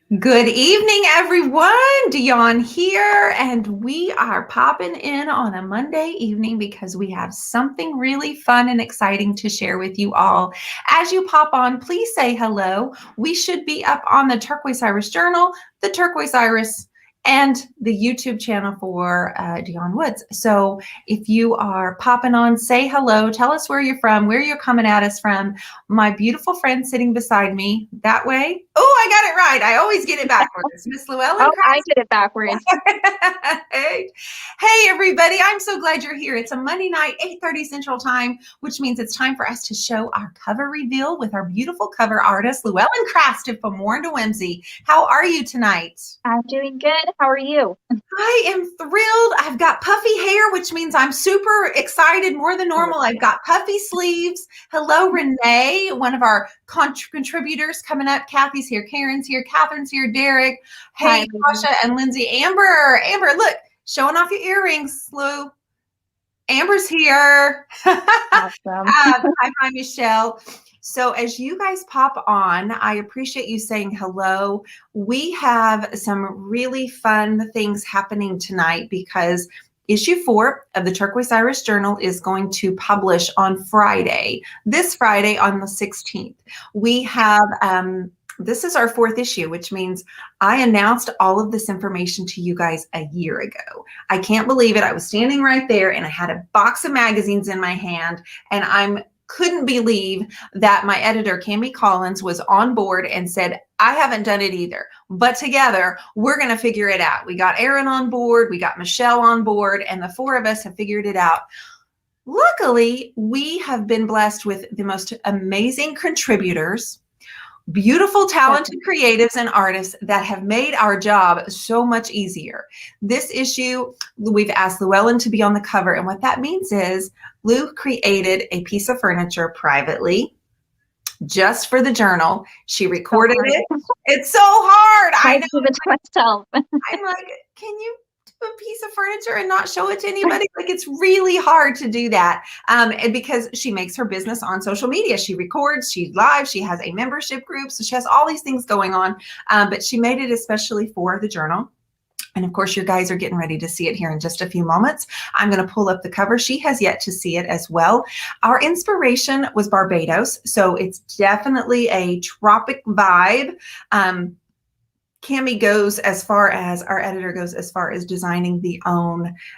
Good evening, everyone. Dion here, and we are popping in on a Monday evening because we have something really fun and exciting to share with you all. As you pop on, please say hello. We should be up on the Turquoise Iris Journal, the Turquoise Iris, and the YouTube channel for Dion Woods. So if you are popping on, say hello. Tell us where you're from, where you're coming at us from. My beautiful friend sitting beside me that way. Oh, I got it right. I always get it backwards. Miss Llewellyn. Oh, I did it backwards. Hey. Hey, everybody. I'm so glad you're here. It's a Monday night, 8:30 Central Time, which means it's time for us to show our cover reveal with our beautiful cover artist, Llewellyn Krastev from Warren to Whimsy. How are you tonight? I'm doing good. How are you? I am thrilled. I've got puffy hair, which means I'm super excited more than normal. I've got puffy sleeves. Hello, Renee, one of our contributors coming up. Kathy's here. Karen's here. Catherine's here. Derek. Hey, Tasha and Lindsay. Amber, look, showing off your earrings, Lou. Amber's here. Awesome. Hi, Michelle. So as you guys pop on, I appreciate you saying hello. We have some really fun things happening tonight because issue 4 of the Turquoise Iris Journal is going to publish on Friday, this Friday on the 16th. We have this is our 4th issue, which means I announced all of this information to you guys a year ago. I can't believe it. I was standing right there and I had a box of magazines in my hand, and I couldn't believe that my editor, Cami Collins, was on board and said, I haven't done it either, but together we're going to figure it out. We got Erin on board, we got Michelle on board, and the 4 of us have figured it out. Luckily, we have been blessed with the most amazing contributors, beautiful, talented creatives and artists that have made our job so much easier. This issue, we've asked Llewellyn to be on the cover, and what that means is Lou created a piece of furniture privately just for the journal. She recorded it. It's so hard. I know. Give it to myself. I'm like, can you do a piece of furniture and not show it to anybody? Like, it's really hard to do that. And because she makes her business on social media, she records, she's live, she has a membership group, so she has all these things going on. But she made it especially for the journal. And of course, your guys are getting ready to see it here in just a few moments. I'm going to pull up the cover. She has yet to see it as well. Our inspiration was Barbados, so it's definitely a tropic vibe. Cami goes as far as, our editor goes as far as designing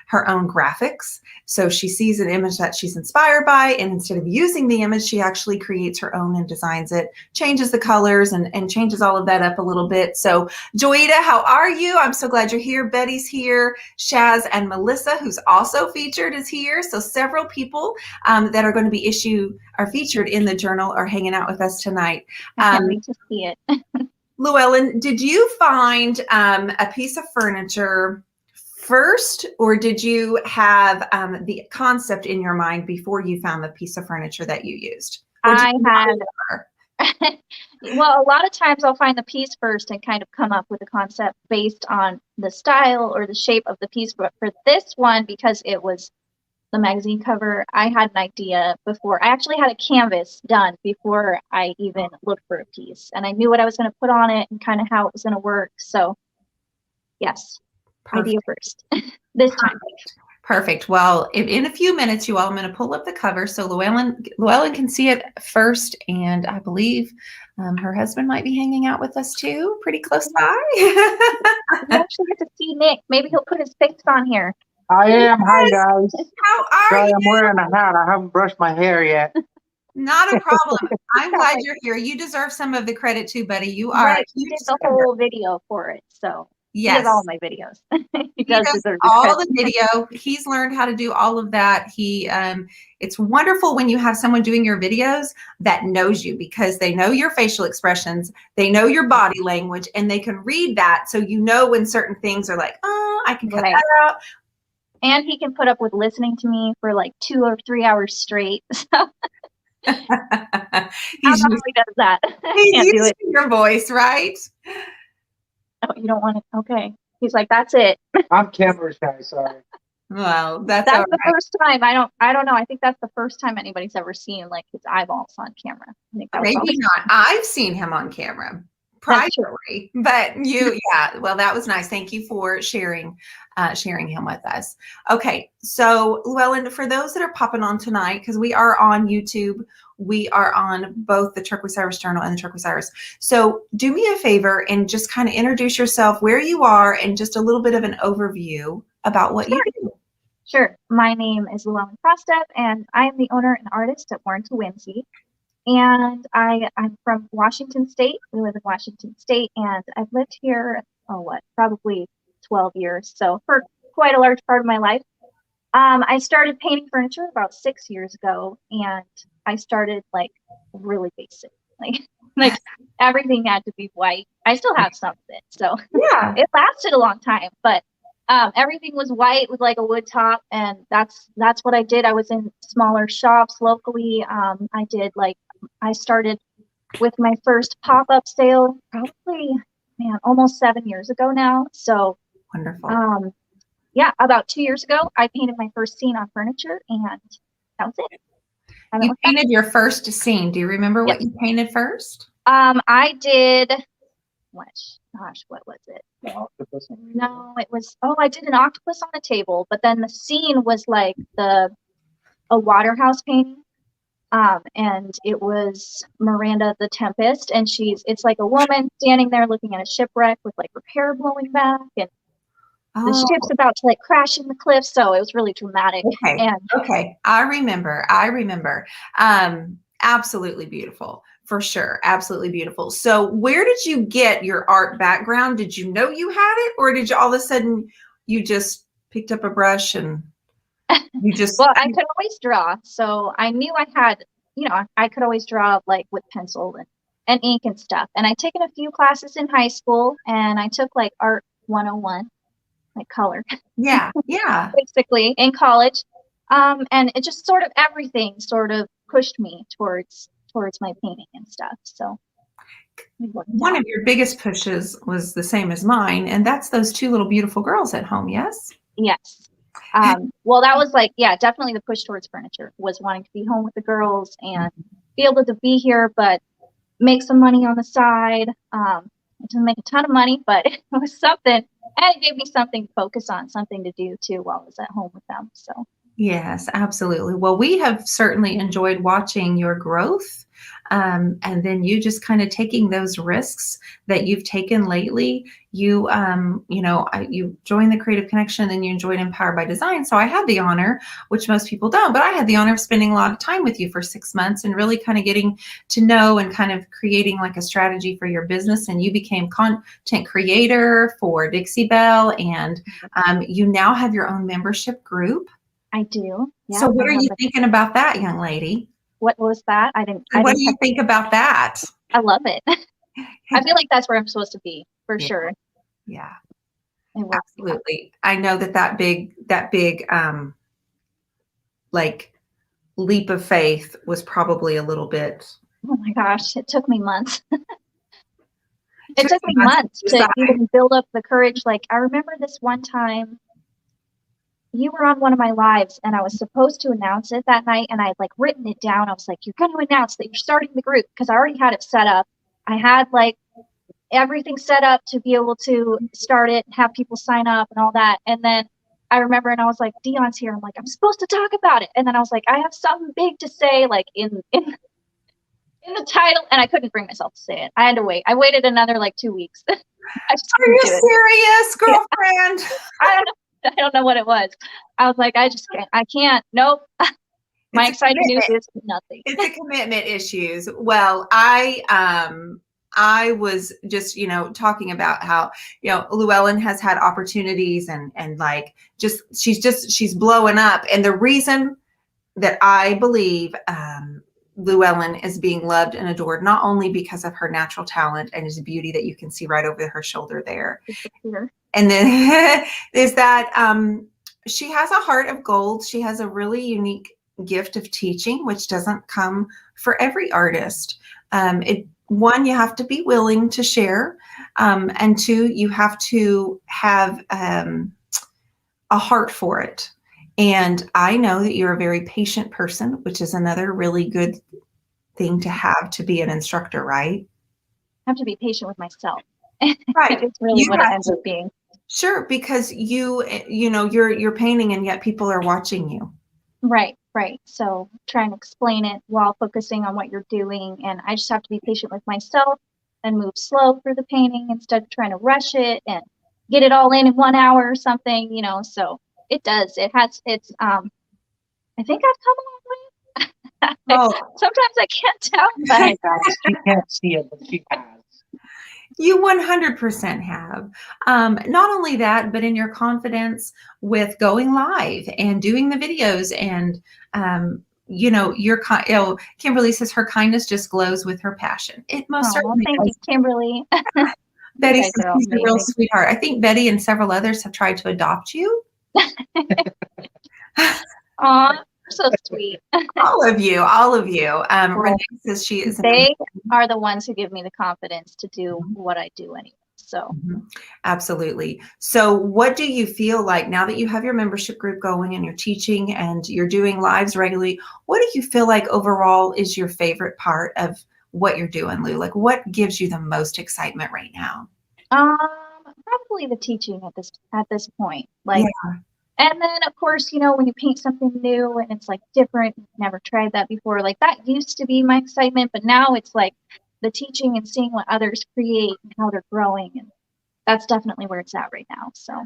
her own graphics. So she sees an image that she's inspired by, and instead of using the image, she actually creates her own and designs it, changes the colors and changes all of that up a little bit. So Joita, how are you? I'm so glad you're here. Betty's here. Shaz and Melissa, who's also featured, is here. So several people that are going to be featured in the journal are hanging out with us tonight. I can't wait to see it. Llewellyn, did you find a piece of furniture first, or did you have the concept in your mind before you found the piece of furniture that you used? I had, well, a lot of times I'll find the piece first and kind of come up with a concept based on the style or the shape of the piece. But for this one, because it was the magazine cover, I had an idea before. I actually had a canvas done before I even looked for a piece, and I knew what I was going to put on it and kind of how it was going to work. So yes, Perfect. Idea first this time. Perfect. Well, in a few minutes, you all, I'm going to pull up the cover so Llewellyn can see it first, and I believe her husband might be hanging out with us too, pretty close by. We actually get to see Nick. Maybe he'll put his face on here. I am. Hi, guys. How are you? I'm wearing a hat. I haven't brushed my hair yet. Not a problem. I'm glad you're here. You deserve some of the credit too, buddy. You are. Right. He did the whole video for it. So yes. He does all my videos. he does all the video. He's learned how to do all of that. It's wonderful when you have someone doing your videos that knows you, because they know your facial expressions, they know your body language, and they can read that. So you know when certain things are like, oh, I can cut that out. And he can put up with listening to me for like 2 or 3 hours straight. So he normally does that. He's used to your voice, right? Oh, you don't want it? Okay. He's like, that's it. I'm camera shy, sorry. Well, that's the first time. I don't know. I think that's the first time anybody's ever seen like his eyeballs on camera. I think that maybe not. I've seen him on camera privately, but yeah, well, that was nice. Thank you for sharing him with us. Okay, so Llewellyn, for those that are popping on tonight, because we are on YouTube, we are on both the Turquoise Iris Journal and the Turquoise Iris. So do me a favor and just kind of introduce yourself, where you are, and just a little bit of an overview about what you do. Sure. My name is Llewellyn Krastev, and I am the owner and artist at Warren to Whimsy. And I'm from Washington State. We live in Washington State, and I've lived here, probably 12 years. So for quite a large part of my life. I started painting furniture about 6 years ago, and I started like really basic, like everything had to be white. I still have some of it, so Yeah, it lasted a long time, but everything was white with like a wood top, and that's what I did. I was in smaller shops locally. I started with my first pop-up sale probably, almost 7 years ago now. So wonderful. yeah, about 2 years ago, I painted my first scene on furniture, and that was it. You painted your first scene. Do you remember what Yes. you painted first? I did, what was it? The octopus. No, it was, I did an octopus on a table, but then the scene was like a waterhouse painting. And it was Miranda the Tempest, and it's like a woman standing there looking at a shipwreck with like her hair blowing back, and the ship's about to like crash in the cliff. So it was really dramatic. Okay. And Okay. I remember. Absolutely beautiful, for sure. Absolutely beautiful. So where did you get your art background? Did you know you had it, or did you all of a sudden you just picked up a brush and you just well, I could always draw. So I knew I had, I could always draw like with pencil and ink and stuff. And I'd taken a few classes in high school, and I took like art 101, like color. Yeah. Basically in college. And it just sort of everything sort of pushed me towards my painting and stuff. So One of your biggest pushes was the same as mine, and that's those two little beautiful girls at home. Yes. Yes. Well, that was like, yeah, definitely the push towards furniture was wanting to be home with the girls and be able to be here, but make some money on the side. It didn't make a ton of money, but it was something, and it gave me something to focus on, something to do too while I was at home with them. So Yes, absolutely. Well, we have certainly enjoyed watching your growth, and then you just kind of taking those risks that you've taken lately. You joined the Creative Connection, and then you joined Empowered by Design. So I had the honor, which most people don't, but I had the honor of spending a lot of time with you for 6 months and really kind of getting to know and kind of creating like a strategy for your business. And you became content creator for Dixie Belle, and you now have your own membership group. I do. Yeah, so what are you thinking about that, young lady? What was that? What do you think about that? I love it. I feel like that's where I'm supposed to be, for sure. Yeah, absolutely. I know that big like leap of faith was probably a little bit. Oh my gosh, it took me months. It took me months to even build up the courage. Like, I remember this one time you were on one of my lives, and I was supposed to announce it that night, and I had like written it down. I was like, you're going to announce that you're starting the group, because I already had it set up. I had like everything set up to be able to start it, have people sign up and all that. And then I remember, and I was like, Dion's here. I'm like, I'm supposed to talk about it. And then I was like, I have something big to say, like in the title, and I couldn't bring myself to say it. I had to wait. I waited another like 2 weeks. Are you serious, girlfriend? I don't know what it was. I was like, I can't. Nope. My exciting news is nothing. It's a commitment issues. Well, I was just, talking about how, Llewellyn has had opportunities and like, she's blowing up. And the reason that I believe, Llewellyn is being loved and adored, not only because of her natural talent and his beauty that you can see right over her shoulder there. And then is that she has a heart of gold. She has a really unique gift of teaching, which doesn't come for every artist. One, you have to be willing to share. And two, you have to have a heart for it. And I know that you're a very patient person, which is another really good thing to have to be an instructor, right? have to be patient with myself. Right. It's really You what it have ends to. up being. Sure, because you know, you're painting and yet people are watching you. Right, right. So try and explain it while focusing on what you're doing. And I just have to be patient with myself and move slow through the painting instead of trying to rush it and get it all in 1 hour or something, you know. So it does. It's I think I've come a long way. Oh, Sometimes I can't tell, but She has. She can't see it, but she has. you 100% have. Not only that, but in your confidence with going live and doing the videos and, you know, Kimberly says her kindness just glows with her passion. It most oh, certainly thank you, does. Kimberly. Betty guys says are all she's a real amazing. sweetheart. I think Betty and several others have tried to adopt you. Aw, so sweet. All of you, all of you. Well, Renee says she is. They are the ones who give me the confidence to do what I do anyway. So Absolutely. So what do you feel like now that you have your membership group going and you're teaching and you're doing lives regularly? What do you feel like overall is your favorite part of what you're doing, Lou? Like what gives you the most excitement right now? probably the teaching at this point. Like, Yeah. and then of course, you know, when you paint something new and it's like different, never tried that before, like that used to be my excitement, but now it's like the teaching and seeing what others create and how they're growing, and that's definitely where it's at right now. So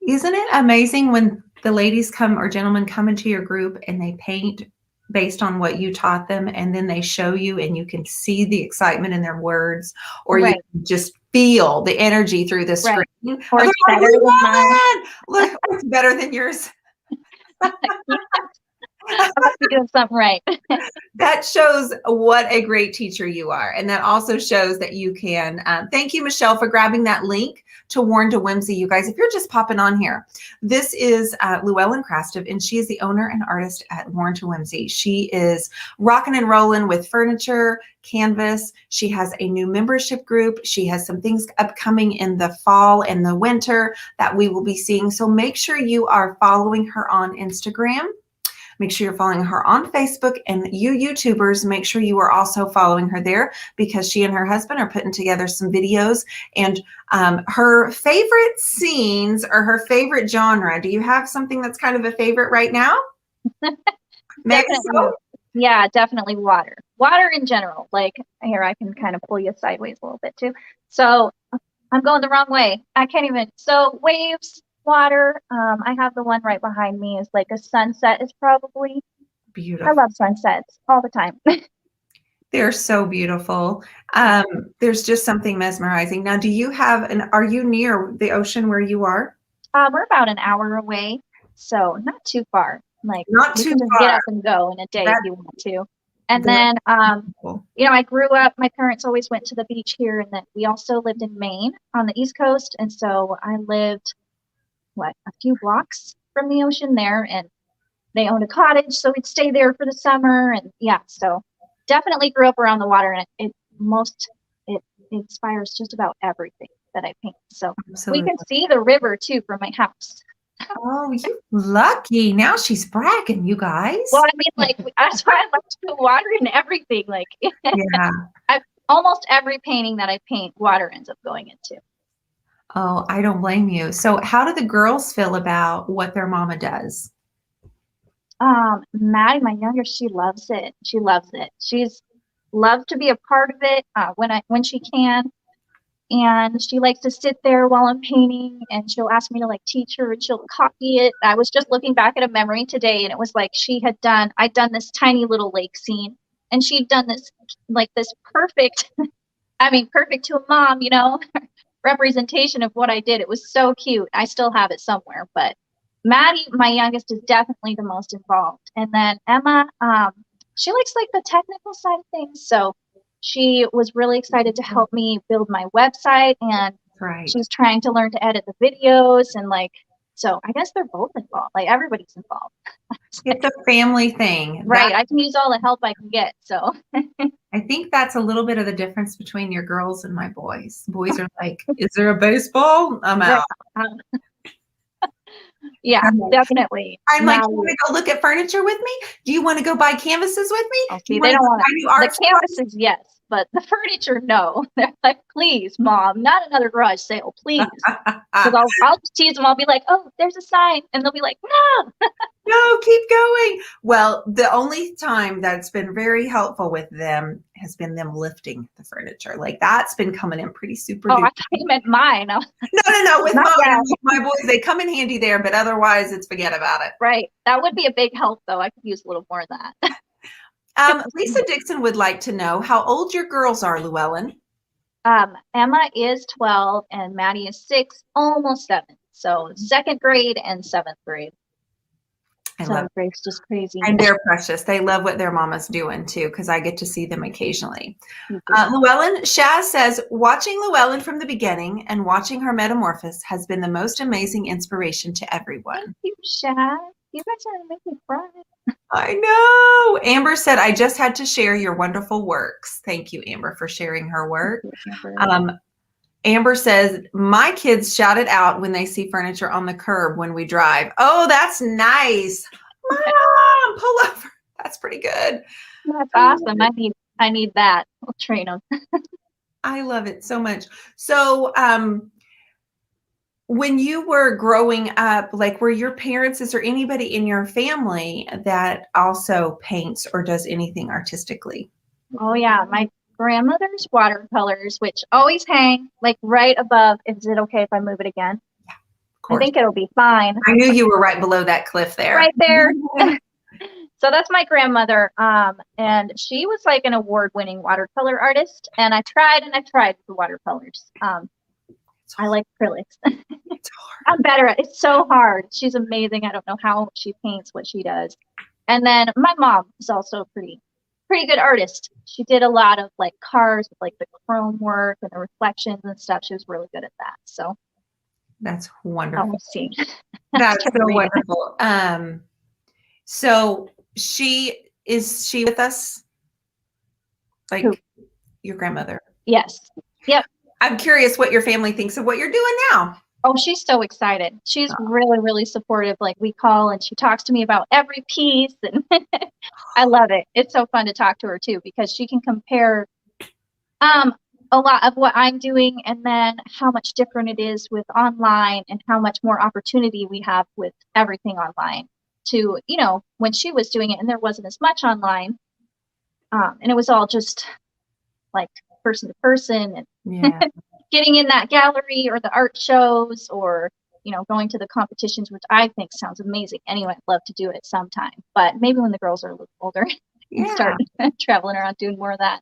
Isn't it amazing when the ladies come or gentlemen come into your group and they paint based on what you taught them and then they show you and you can see the excitement in their words or right. you can just feel the energy through the screen. Right. Or They're it's like, better than mine. Look, it's better than yours. I must be doing something right. That shows what a great teacher you are. And that also shows that you can. Thank you, Michelle, for grabbing that link to Warren to Whimsy. You guys, if you're just popping on here, this is Llewellyn Krastev, and she is the owner and artist at Warren to Whimsy. She is rocking and rolling with furniture, canvas. She has a new membership group. She has some things upcoming in the fall and the winter that we will be seeing. So make sure you are following her on Instagram. Make sure you're following her on Facebook, and you YouTubers, make sure you are also following her there because she and her husband are putting together some videos and her favorite scenes or her favorite genre. Do you have something that's kind of a favorite right now? Maybe so? Yeah, definitely water. Water in general. Like here, I can kind of pull you sideways a little bit too. So I'm going the wrong way. I can't even. So waves, water. I have the one right behind me is like a sunset is probably Beautiful. I love sunsets all the time. They're so beautiful. There's just something mesmerizing. Now, do you have are you near the ocean where you are? We're about an hour away, so not too far. Like Not you too can just far. get up and go in a day if you want to. And then Cool. you know, I grew up, my parents always went to the beach here, and then we also lived in Maine on the East Coast, and so I lived a few blocks from the ocean there, and they owned a cottage, so we'd stay there for the summer. And yeah, so definitely grew up around the water, and it inspires just about everything that I paint. So Absolutely. we can see the river too from my house. Oh, you lucky. Now she's bragging, you guys. Well, I mean, like that's why I like to put water in everything. Like Yeah. Almost every painting that I paint, water ends up going into. Oh, I don't blame you. So how do the girls feel about what their mama does? Maddie, my youngest, she loves it. She loves it. She's loved to be a part of it when she can. And she likes to sit there while I'm painting, and she'll ask me to like teach her, and she'll copy it. I was just looking back at a memory today, and it was like I'd done this tiny little lake scene, and she'd done this perfect, I mean, perfect to a mom, you know, representation of what I did. It was so cute. I still have it somewhere, but Maddie, my youngest, is definitely the most involved. And then Emma, she likes like the technical side of things. So she was really excited to help me build my website, and she's trying to learn to edit the videos, and like, so I guess they're both involved. Like everybody's involved. It's a family thing. Right. I can use all the help I can get. So I think that's a little bit of the difference between your girls and my boys. Boys are like, is there a baseball? I'm out. Yeah, definitely. I'm like, you want to go look at furniture with me? Do you want to go buy canvases with me? Okay, they don't want to. The canvases, yes. but the furniture, no. They're like, please, Mom, not another garage sale, please. Because I'll just tease them. I'll be like, oh, there's a sign. And they'll be like, no. No, keep going. Well, the only time that's been very helpful with them has been them lifting the furniture. Like that's been coming in pretty super. Oh, duper. I thought you meant mine. No. With my boys, they come in handy there, but otherwise it's forget about it. Right. That would be a big help, though. I could use a little more of that. Lisa Dixon would like to know how old your girls are, Llewellyn. Emma is 12 and Maddie is 6, almost 7. So 2nd grade and 7th grade. I love grade's just crazy. And they're precious. They love what their mama's doing too, because I get to see them occasionally. Llewellyn, Shaz says, watching Llewellyn from the beginning and watching her metamorphose has been the most amazing inspiration to everyone. Thank you, Shaz. You guys are going to make me cry. I know. Amber said, I just had to share your wonderful works. Thank you, Amber, for sharing her work. Amber says, my kids shout it out when they see furniture on the curb when we drive. Oh, that's nice. Mom, pull over. That's pretty good. That's awesome. I need that. I'll train them. I love it so much. So when you were growing up, like were your parents, is there anybody in your family that also paints or does anything artistically? Oh, yeah. My grandmother's watercolors, which always hang like right above. Is it okay if I move it again? Yeah, of course. I think it'll be fine. I knew you were right below that cliff there. Right there. So that's my grandmother. And she was like an award-winning watercolor artist. And I tried with the watercolors. I like acrylics. It's hard. I'm better at it. It's so hard. She's amazing. I don't know how she paints what she does. And then my mom is also a pretty good artist. She did a lot of like cars with like the chrome work and the reflections and stuff. She was really good at that. So that's wonderful. We'll see. That's so wonderful. So she with us? Like Who? Your grandmother? Yes. Yep. I'm curious what your family thinks of what you're doing now. Oh, she's so excited. She's really, really supportive. Like we call and she talks to me about every piece and I love it. It's so fun to talk to her too, because she can compare a lot of what I'm doing and then how much different it is with online and how much more opportunity we have with everything online to, when she was doing it and there wasn't as much online. And it was all just like person to person and getting in that gallery or the art shows or, going to the competitions, which I think sounds amazing. Anyway, I'd love to do it sometime, but maybe when the girls are a little older and start traveling around doing more of that.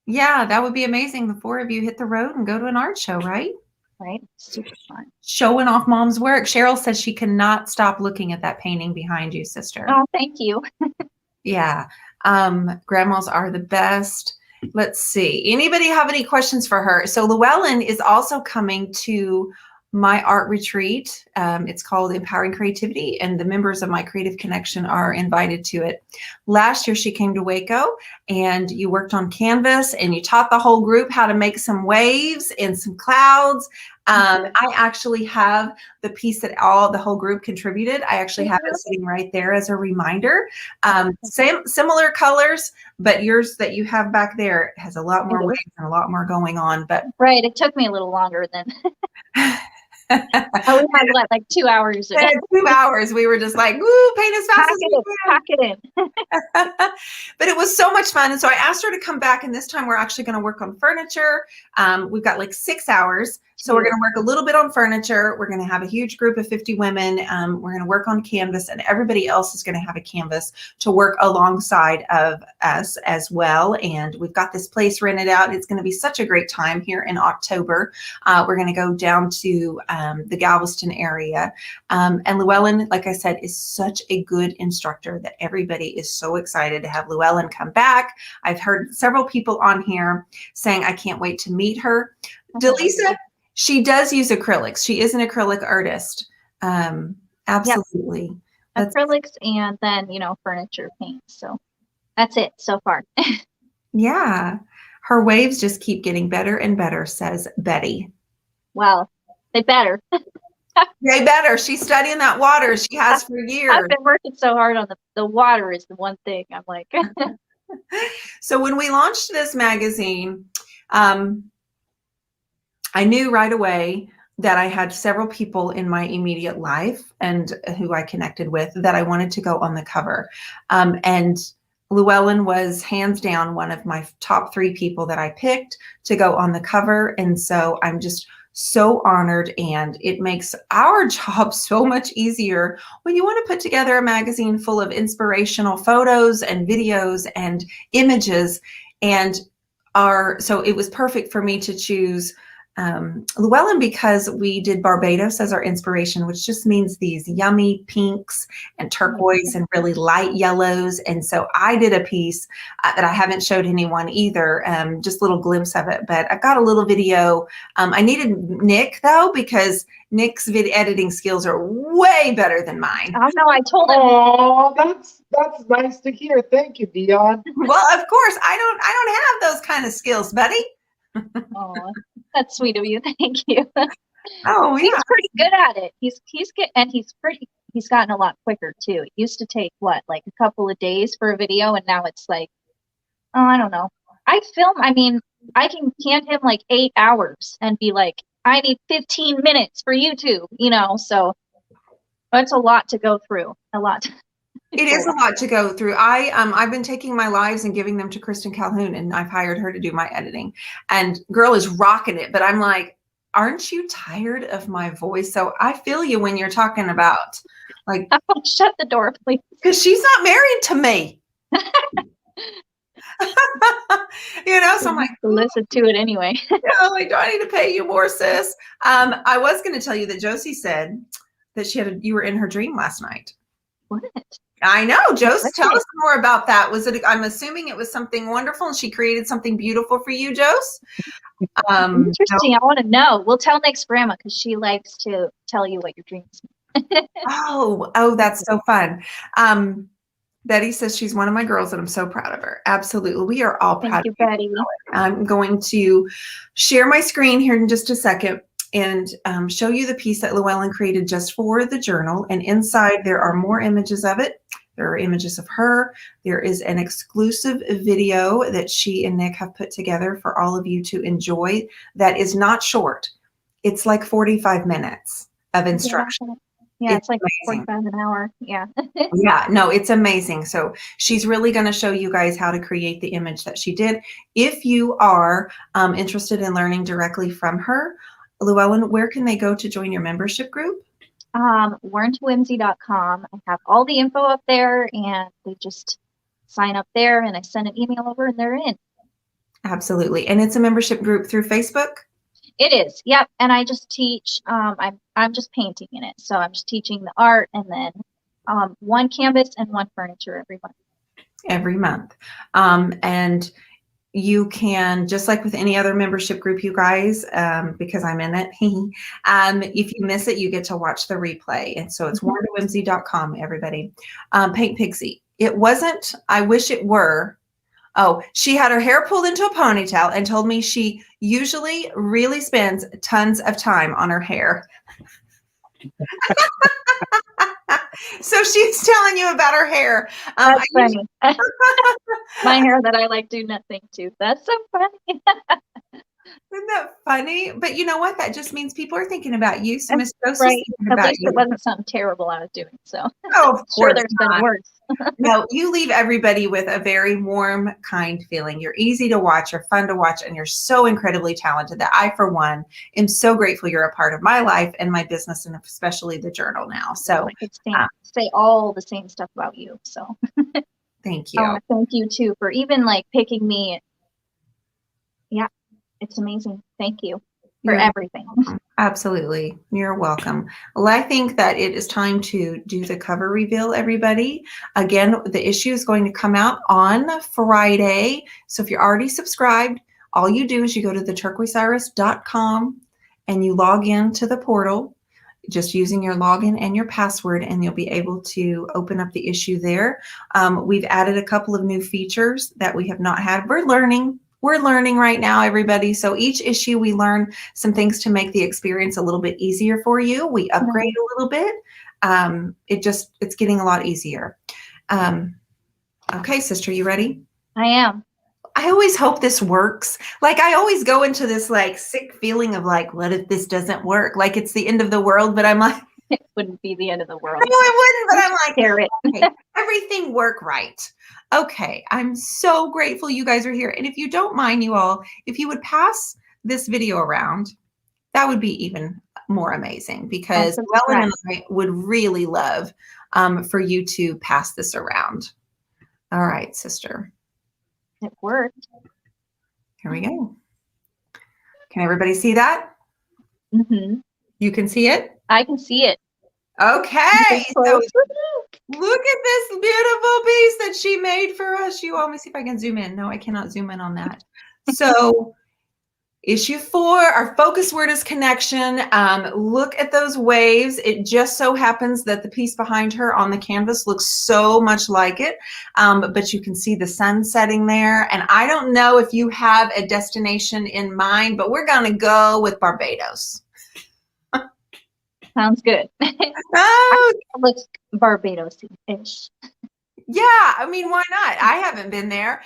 Yeah, that would be amazing. The 4 of you hit the road and go to an art show, right? Right. Super fun. Showing off mom's work. Cheryl says she cannot stop looking at that painting behind you, sister. Oh, thank you. Yeah. Grandmas are the best. Let's see. Anybody have any questions for her? So Llewellyn is also coming to my art retreat. It's called Empowering Creativity, and the members of my Creative Connection are invited to it. Last year, she came to Waco, and you worked on canvas, and you taught the whole group how to make some waves and some clouds. I actually have the piece that the whole group contributed. I actually have it sitting right there as a reminder. Similar colors, but yours that you have back there has a lot more waves and a lot more going on. But right, it took me a little longer than. We had like 2 hours. 2 hours. We were just like, woo, paint as fast as we can. Pack it in. But it was so much fun. And so I asked her to come back, and this time we're actually going to work on furniture. We've got like 6 hours. So we're going to work a little bit on furniture. We're going to have a huge group of 50 women. We're going to work on canvas, and everybody else is going to have a canvas to work alongside of us as well. And we've got this place rented out. It's going to be such a great time here in October. We're going to go down to the Galveston area. And Llewellyn, like I said, is such a good instructor that everybody is so excited to have Llewellyn come back. I've heard several people on here saying, I can't wait to meet her. Delisa, she does use acrylics. She is an acrylic artist. Absolutely. Yep. Acrylics and then, furniture paint. So that's it so far. Yeah. Her waves just keep getting better and better, says Betty. Well, they better. They better. She's studying that water. She has for years. I've been working so hard on the water is the one thing. I'm like, So when we launched this magazine, I knew right away that I had several people in my immediate life and who I connected with that I wanted to go on the cover. And Llewellyn was hands down one of my top 3 people that I picked to go on the cover. And so I'm just so honored, and it makes our job so much easier when you want to put together a magazine full of inspirational photos and videos and images. And so it was perfect for me to choose Llewellyn because we did Barbados as our inspiration, which just means these yummy pinks and turquoise and really light yellows. And so I did a piece that I haven't showed anyone either, just a little glimpse of it, but I got a little video. I needed Nick though, because Nick's video editing skills are way better than mine. Oh no, I told him. Oh, that's nice to hear. Thank you, Dion. Well, of course, I don't have those kind of skills, buddy. Oh, that's sweet of you. Thank you. Oh, yeah. He's pretty good at it. He's gotten a lot quicker too. It used to take like a couple of days for a video, and now it's like, oh, I don't know. I can hand him like 8 hours and be like, I need 15 minutes for YouTube, so it's a lot to go through. A lot. It is a lot to go through. I've been taking my lives and giving them to Kristen Calhoun, and I've hired her to do my editing. And girl is rocking it. But I'm like, aren't you tired of my voice? So I feel you when you're talking about like, shut the door, please. Because she's not married to me. So I'm like, listen to it anyway. Like, do I need to pay you more, sis? I was going to tell you that Josie said that you were in her dream last night. What? I know, Josie. Tell us more about that. I'm assuming it was something wonderful, and she created something beautiful for you, Josie. Interesting. I want to know. We'll tell Nick's grandma because she likes to tell you what your dreams mean. Oh, that's so fun. Betty says she's one of my girls, and I'm so proud of her. Absolutely. We are all proud of you, Betty. I'm going to share my screen here in just a second and show you the piece that Llewellyn created just for the journal. And inside there are more images of it. There are images of her. There is an exclusive video that she and Nick have put together for all of you to enjoy that is not short. It's like 45 minutes of instruction. Yeah, it's like amazing. 45 an hour. Yeah. Yeah, no, it's amazing. So she's really going to show you guys how to create the image that she did. If you are interested in learning directly from her, Llewellyn, where can they go to join your membership group? WearnToWhimsy.com. I have all the info up there, and they just sign up there, and I send an email over, and they're in. Absolutely. And it's a membership group through Facebook? It is. Yep. And I just teach, I'm just painting in it. So I'm just teaching the art, and then one canvas and one furniture every month. Every month. And you can, just like with any other membership group, you guys, because I'm in it, if you miss it, you get to watch the replay. And so it's WearnToWhimsy.com, everybody. Paint Pixie. It wasn't, I wish it were. Oh, she had her hair pulled into a ponytail and told me she usually really spends tons of time on her hair. So she's telling you about her hair. That's funny. My hair that I like do nothing to. That's so funny. Isn't that funny? But you know what? That just means people are thinking about you. So Miss Joseph's right. thinking At about least you. It wasn't something terrible I was doing. So oh, of sure course there's been worse. No, you leave everybody with a very warm, kind feeling. You're easy to watch, you're fun to watch, and you're so incredibly talented that I, for one, am so grateful you're a part of my life and my business, and especially the journal now. So I could say all the same stuff about you. So thank you. Thank you too for even like picking me. Yeah, it's amazing. Thank you for everything. Absolutely. You're welcome. Well, I think that it is time to do the cover reveal, everybody. Again, the issue is going to come out on Friday. So if you're already subscribed, all you do is you go to theturquoiseiris.com and you log in to the portal just using your login and your password, and you'll be able to open up the issue there. We've added a couple of new features that we have not had. We're learning right now, everybody. So each issue we learn some things to make the experience a little bit easier for you. We upgrade a little bit. It's getting a lot easier. Okay, sister, you ready? I am. I always hope this works. Like I always go into this like sick feeling of like, what if this doesn't work? Like it's the end of the world, but I'm like, It wouldn't be the end of the no, world. it wouldn't, but I'm like, Hear it. okay, everything work right. Okay, I'm so grateful you guys are here. And if you don't mind, you all, if you would pass this video around, that would be even more amazing because Llewellyn and I would really love for you to pass this around. All right, sister. It worked. Here we go. Can everybody see that? Mm-hmm. You can see it? I can see it. Okay. So look at this beautiful piece that she made for us. You all, let me see if I can zoom in. No, I cannot zoom in on that. So issue 4, our focus word is connection. Look at those waves. It just so happens that the piece behind her on the canvas looks so much like it, but you can see the sun setting there. And I don't know if you have a destination in mind, but we're going to go with Barbados. Sounds good. Oh, It looks Barbados-ish. yeah, I mean, why not? I haven't been there.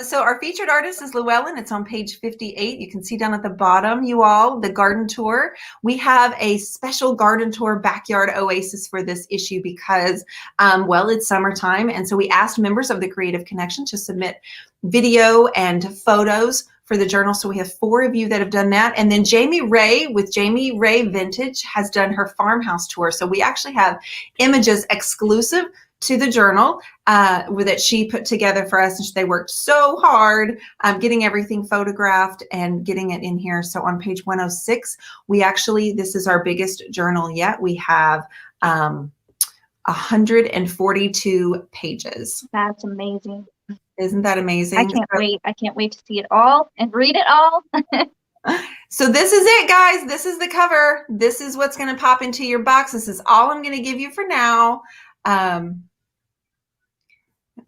So our featured artist is Llewellyn. It's on page 58. You can see down at the bottom, you all, the garden tour. We have a special garden tour backyard oasis for this issue because, well, it's summertime. And so we asked members of the Creative Connection to submit video and photos for the journal. So we have 4 of you that have done that. And then Jamie Ray with Jamie Ray Vintage has done her farmhouse tour. So we actually have images exclusive to the journal that she put together for us. And they worked so hard getting everything photographed and getting it in here. So on page 106, we actually, this is our biggest journal yet. We have 142 pages. That's amazing. Isn't that amazing? I can't wait. I can't wait to see it all and read it all. So this is it, guys. This is the cover. This is what's going to pop into your box. This is all I'm going to give you for now. Let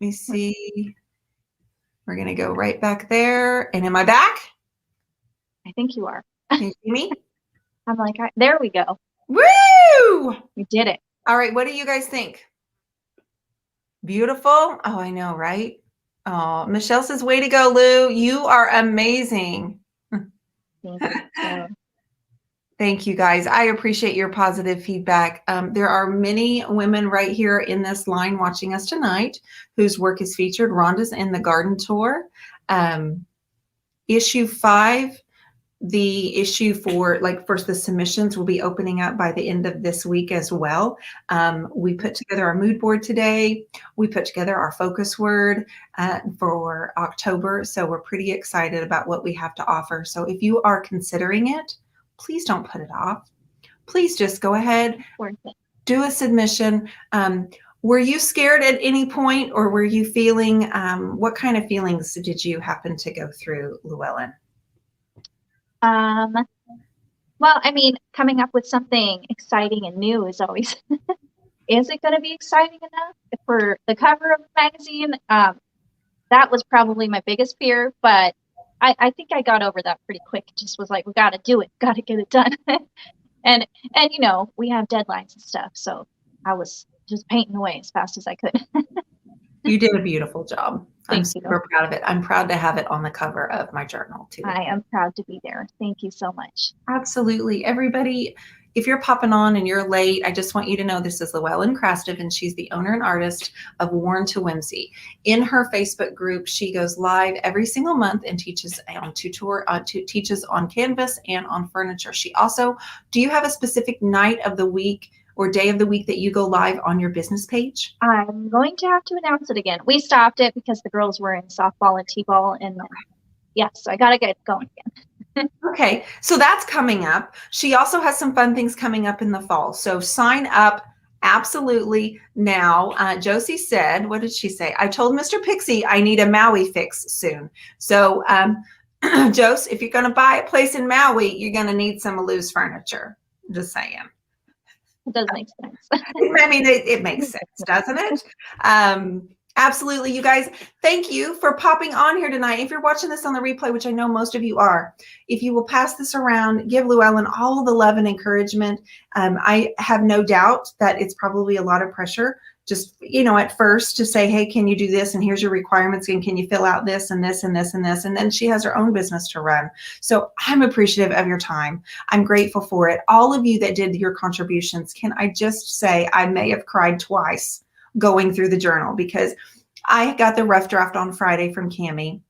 me see. We're going to go right back there. And am I back? I think you are. Can you see me? I'm like, there we go. Woo! We did it. All right. What do you guys think? Beautiful. Oh, I know, right? Oh, Michelle says, way to go, Lou. You are amazing. Thank you. Thank you, guys. I appreciate your positive feedback. There are many women right here in this line watching us tonight whose work is featured. Rhonda's in the garden tour. Issue 5, the issue for first the submissions will be opening up by the end of this week as well. We put together our mood board today. We put together our focus word for October. So we're pretty excited about what we have to offer. So if you are considering it, please don't put it off. Please just go ahead, do a submission. Were you scared at any point, or were you feeling, what kind of feelings did you happen to go through, Llewellyn? Well, I mean, coming up with something exciting and new is always, is it going to be exciting enough for the cover of the magazine? That was probably my biggest fear, but I think I got over that pretty quick. It just was like, we got to do it, got to get it done. and you know, we have deadlines and stuff, so I was just painting away as fast as I could. You did a beautiful job. I'm Thank super proud of it. I'm proud to have it on the cover of my journal too. I am proud to be there. Thank you so much. Absolutely. Everybody, if you're popping on and you're late, I just want you to know this is Llewellyn Krastev, and she's the owner and artist of Worn to Whimsy. In her Facebook group, she goes live every single month and teaches on teaches on canvas and on furniture. She also, do you have a specific night of the week or day of the week that you go live on your business page? I'm going to have to announce it again. We stopped it because the girls were in softball and t-ball, and yes, I got to get going again. Okay, so that's coming up. She also has some fun things coming up in the fall. So sign up absolutely now. Josie said, what did she say? I told Mr. Pixie I need a Maui fix soon. So Jose, if you're going to buy a place in Maui, you're going to need some of Lou's furniture. Just saying. It does make sense. I mean, it makes sense, doesn't it? Absolutely. You guys, thank you for popping on here tonight. If you're watching this on the replay, which I know most of you are, if you will pass this around, give Llewellyn all the love and encouragement. I have no doubt that it's probably a lot of pressure just, at first to say, hey, can you do this? And here's your requirements. And can you fill out this and this and this and this? And then she has her own business to run. So I'm appreciative of your time. I'm grateful for it. All of you that did your contributions, can I just say I may have cried twice going through the journal, because I got the rough draft on Friday from Cammie.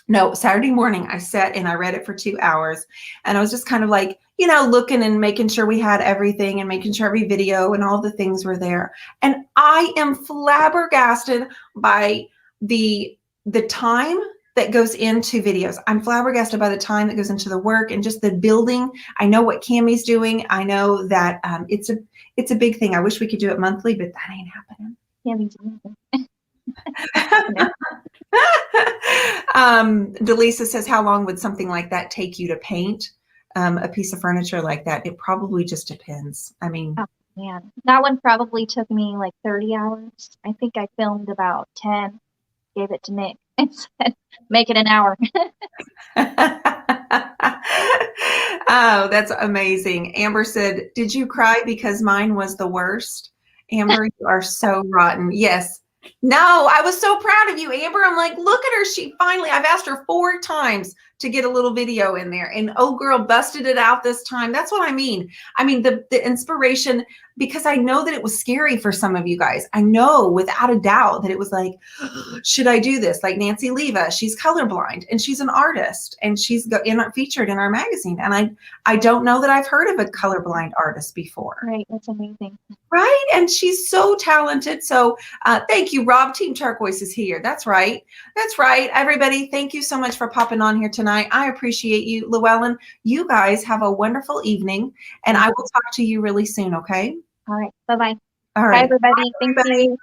No, Saturday morning, I sat and I read it for 2 hours, and I was just kind of like, looking and making sure we had everything and making sure every video and all the things were there. And I am flabbergasted by the time that goes into videos. I'm flabbergasted by the time that goes into the work and just the building. I know what Cammie's doing. I know that it's a big thing. I wish we could do it monthly, but that ain't happening. Cammie's Delisa says, how long would something like that take you to paint a piece of furniture like that? It probably just depends. I mean, oh, man, that one probably took me like 30 hours. I think I filmed about 10, gave it to Nick and said, make it an hour. Oh, that's amazing. Amber said, did you cry because mine was the worst? Amber, you are so rotten. Yes. No, I was so proud of you, Amber. I'm like, look at her. She finally, I've asked her 4 times to get a little video in there, and oh girl, busted it out this time. That's what I mean. I mean, the inspiration, because I know that it was scary for some of you guys. I know without a doubt that it was like, should I do this? Like Nancy Leva, she's colorblind and she's an artist, and she's featured in our magazine. And I don't know that I've heard of a colorblind artist before. Right, that's amazing. Right, and she's so talented. So thank you, Rob. Team Turquoise is here. That's right. That's right. Everybody, thank you so much for popping on here tonight. I appreciate you. Llewellyn, you guys have a wonderful evening, and I will talk to you really soon, okay? All right, bye-bye. All right. Bye, everybody. Thank you.